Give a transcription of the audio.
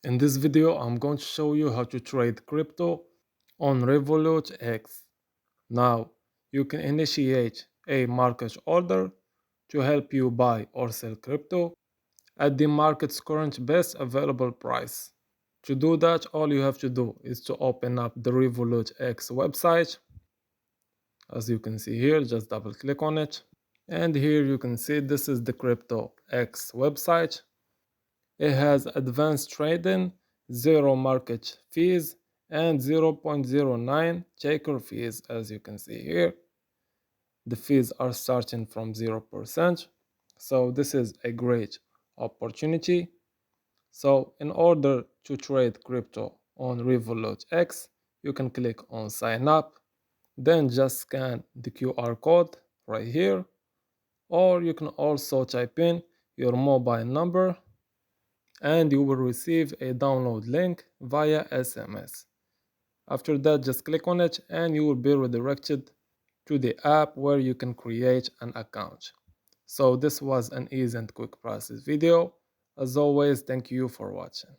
In this video, I'm going to show you how to trade crypto on Revolut X. Now, you can initiate a market order to help you buy or sell crypto at the market's current best available price. To do that, all you have to do is to open up the Revolut X website. As you can see here, just double click on it. And here you can see this is the Crypto X website. It has advanced trading, zero market fees, and 0.09 checker fees, as you can see here. The fees are starting from 0%. So this is a great opportunity. So in order to trade crypto on Revolut X, you can click on sign up, then just scan the QR code right here, or you can also type in your mobile number and you will receive a download link via SMS. After that, just click on it and you will be redirected to the app where you can create an account. So this was an easy and quick process video. As always, thank you for watching.